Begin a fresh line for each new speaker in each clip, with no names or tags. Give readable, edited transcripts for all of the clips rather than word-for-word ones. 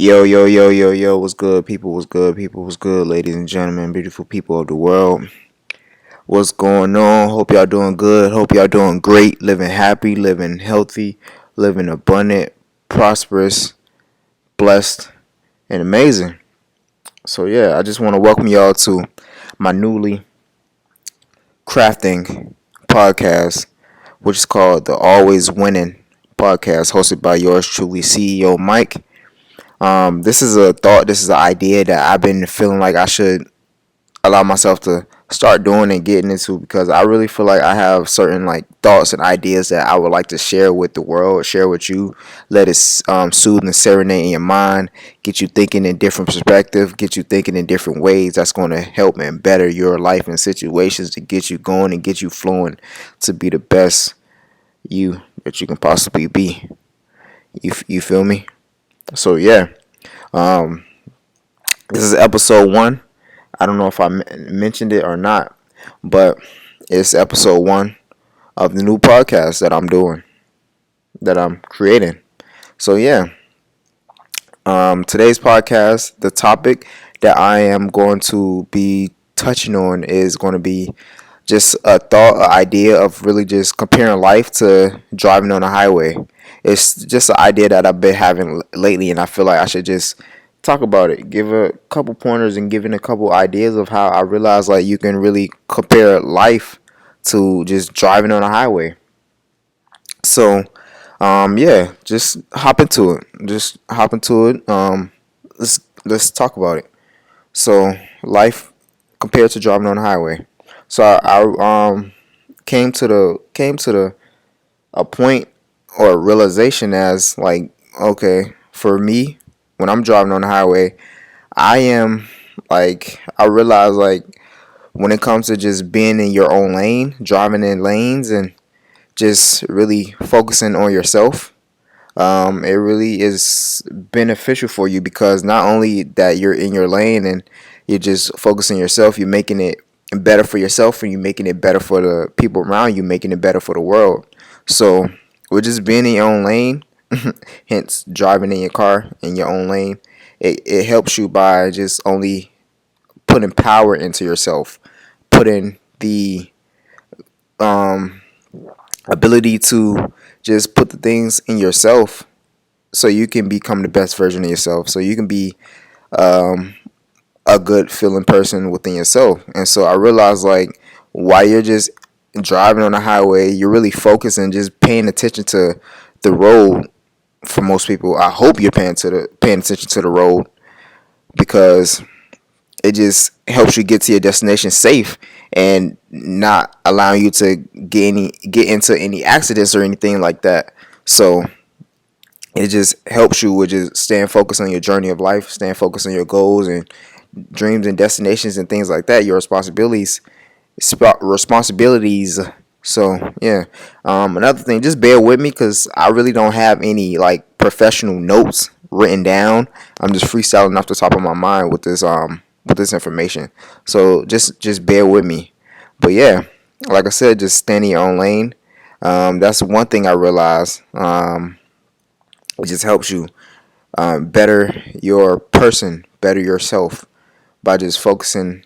Yo, yo, yo, yo, yo, what's good, people? What's good, people? What's good, ladies and gentlemen, beautiful people of the world? What's going on? Hope y'all doing good. Hope y'all doing great, living happy, living healthy, living abundant, prosperous, blessed, and amazing. So, yeah, I just want to welcome y'all to my newly crafting podcast, which is called the Always Winning podcast, hosted by yours truly, CEO Mike. This is a thought, this is an idea that I've been feeling like I should allow myself to start doing and getting into because I really feel like I have certain like thoughts and ideas that I would like to share with the world, share with you, let it soothe and serenade in your mind, get you thinking in different perspective, get you thinking in different ways that's going to help and better your life and situations to get you going and get you flowing to be the best you that you can possibly be. You feel me? So yeah. Um, this is episode 1. I don't know if I mentioned it or not, but it's episode 1 of the new podcast that I'm doing, that I'm creating. So yeah, today's podcast, the topic that I am going to be touching on is going to be just a thought, an idea of really just comparing life to driving on a highway. It's just an idea that I've been having lately, and I feel like I should just talk about it, give a couple pointers, and giving a couple ideas of how I realize like you can really compare life to just driving on a highway. So, yeah, just hop into it. Just hop into it. Let's talk about it. So, life compared to driving on the highway. So I came to the a point or a realization as like, okay, for me, when I'm driving on the highway, I am like, I realize like when it comes to just being in your own lane, driving in lanes and just really focusing on yourself, it really is beneficial for you because not only that you're in your lane and you're just focusing yourself, you're making it better for yourself and you're making it better for the people around you, making it better for the world. So with just being in your own lane, hence driving in your car in your own lane, it helps you by just only putting power into yourself, putting the um, ability to just put the things in yourself so you can become the best version of yourself, so you can be um, a good feeling person within yourself. And so I realized like while you're just driving on the highway, you're really focused and just paying attention to the road. For most people, I hope you're paying attention to the road because it just helps you get to your destination safe and not allowing you to get into any accidents or anything like that. So it just helps you with just staying focused on your journey of life, staying focused on your goals and dreams and destinations and things like that, your responsibilities. So yeah, another thing, just bear with me because I really don't have any like professional notes written down. I'm just freestyling off the top of my mind with this information. So just bear with me. But yeah, like I said, just stay in your own lane. That's one thing I realized. It just helps you better your person, better yourself by just focusing,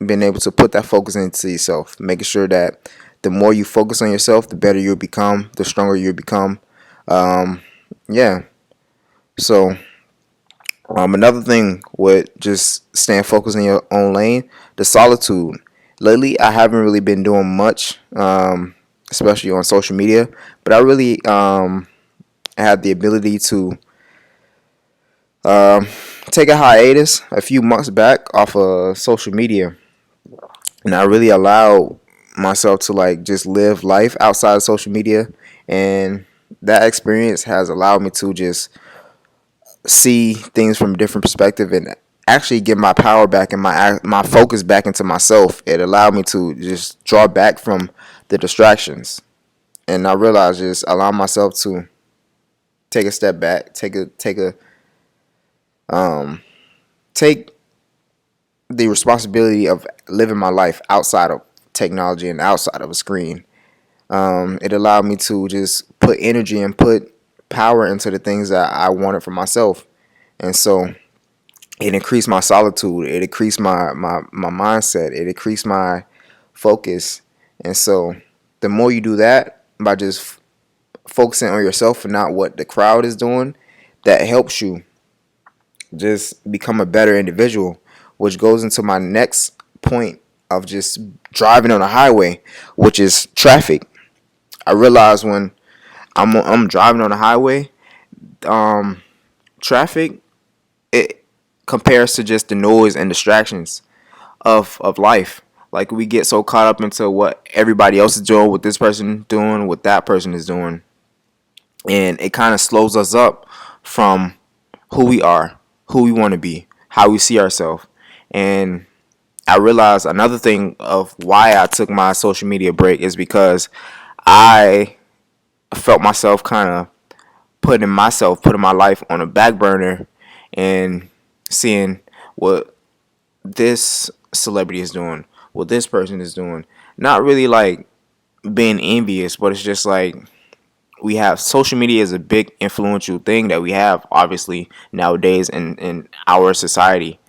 being able to put that focus into yourself, making sure that the more you focus on yourself, the better you become, the stronger you become. Um, yeah. So another thing with just staying focused in your own lane, the solitude. Lately, I haven't really been doing much, especially on social media, but I really had the ability to um, take a hiatus a few months back off of social media, and I really allowed myself to like just live life outside of social media, and that experience has allowed me to just see things from a different perspective and actually get my power back and my focus back into myself. It allowed me to just draw back from the distractions, and I realized just allow myself to take a step back, um take the responsibility of living my life outside of technology and outside of a screen. It allowed me to just put energy and put power into the things that I wanted for myself. And so it increased my solitude. It increased my mindset. It increased my focus. And so the more you do that by just focusing on yourself and not what the crowd is doing, that helps you just become a better individual, which goes into my next point of just driving on the highway, which is traffic. I realize when I'm driving on the highway, um, traffic, it compares to just the noise and distractions of life. Like, we get so caught up into what everybody else is doing, what this person doing, what that person is doing, and it kind of slows us up from who we are, who we want to be, how we see ourselves. And I realized another thing of why I took my social media break is because I felt myself kind of putting my life on a back burner and seeing what this celebrity is doing, what this person is doing. Not really like being envious, but it's just like we have social media is a big influential thing that we have obviously nowadays in our society,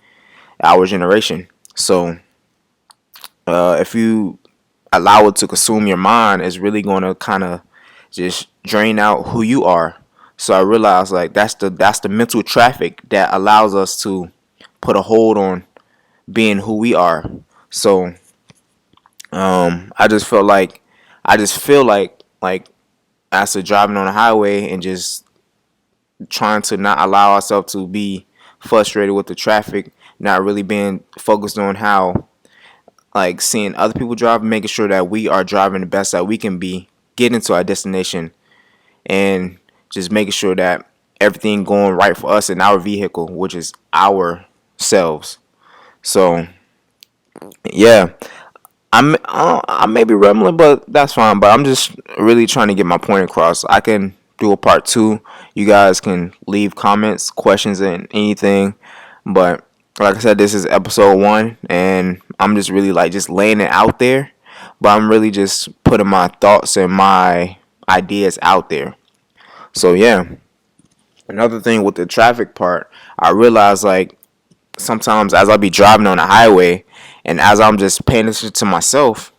our generation. So if you allow it to consume your mind, it's really going to kind of just drain out who you are. So I realized like that's the mental traffic that allows us to put a hold on being who we are. So I just felt like I just feel like after driving on the highway and just trying to not allow ourselves to be frustrated with the traffic, not really being focused on how like seeing other people drive, making sure that we are driving the best that we can be, getting to our destination, and just making sure that everything going right for us in our vehicle, which is ourselves. So yeah, I may be rambling, but that's fine. But I'm just really trying to get my point across. I can do a part two. You guys can leave comments, questions, and anything. But like I said, this is episode 1, and I'm just really like just laying it out there. But I'm really just putting my thoughts and my ideas out there. So yeah, another thing with the traffic part, I realize like sometimes as I be driving on the highway and as I'm just paying attention to myself,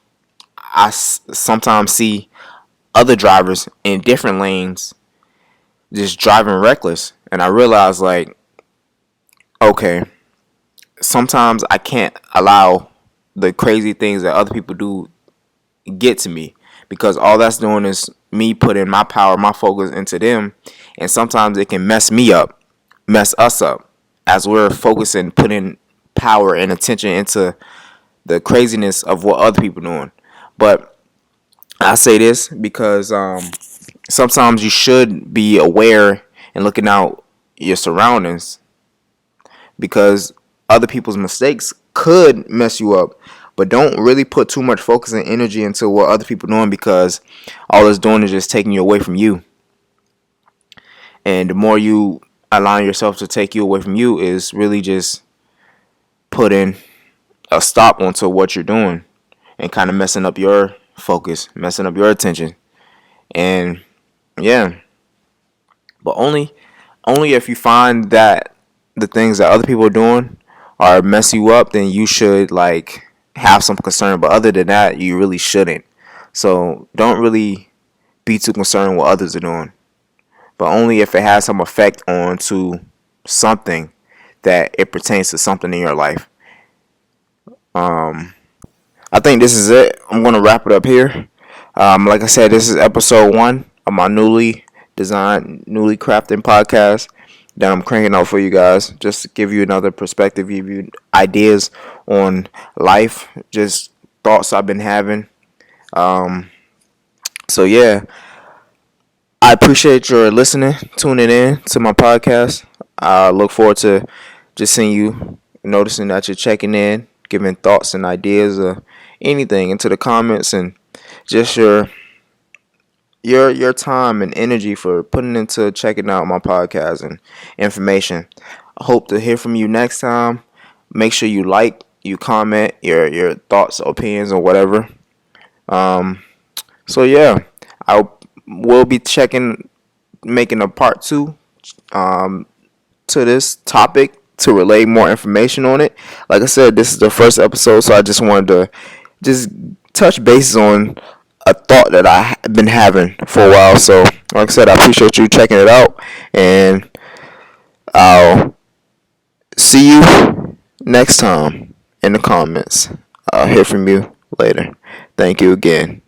sometimes see other drivers in different lanes just driving reckless. And I realize like, okay, sometimes I can't allow the crazy things that other people do get to me, because all that's doing is me putting my power, my focus into them, and sometimes it can mess me up, mess us up, as we're focusing, putting power and attention into the craziness of what other people doing. But I say this because sometimes you should be aware and looking out your surroundings, because other people's mistakes could mess you up. But don't really put too much focus and energy into what other people are doing, because all it's doing is just taking you away from you. And the more you allow yourself to take you away from you is really just putting a stop onto what you're doing and kind of messing up your focus, messing up your attention. And yeah, but only if you find that the things that other people are doing are mess you up, then you should like have some concern. But other than that, you really shouldn't. So don't really be too concerned what others are doing, but only if it has some effect on to something that it pertains to something in your life. I think this is it. I'm gonna wrap it up here. Like I said, this is episode 1 of my newly designed, newly crafted podcast that I'm cranking out for you guys, just to give you another perspective, give you ideas on life, just thoughts I've been having. So yeah, I appreciate your listening, tuning in to my podcast. I look forward to just seeing you, noticing that you're checking in, giving thoughts and ideas or anything into the comments, and just your time and energy for putting into checking out my podcast and information. I hope to hear from you next time. Make sure you like, you comment your thoughts, opinions, or whatever. So yeah, I will be making a part 2 to this topic to relay more information on it. Like I said, this is the first episode, so I just wanted to just touch bases on a thought that I've been having for a while. So, like I said, I appreciate you checking it out, and I'll see you next time in the comments. I'll hear from you later. Thank you again.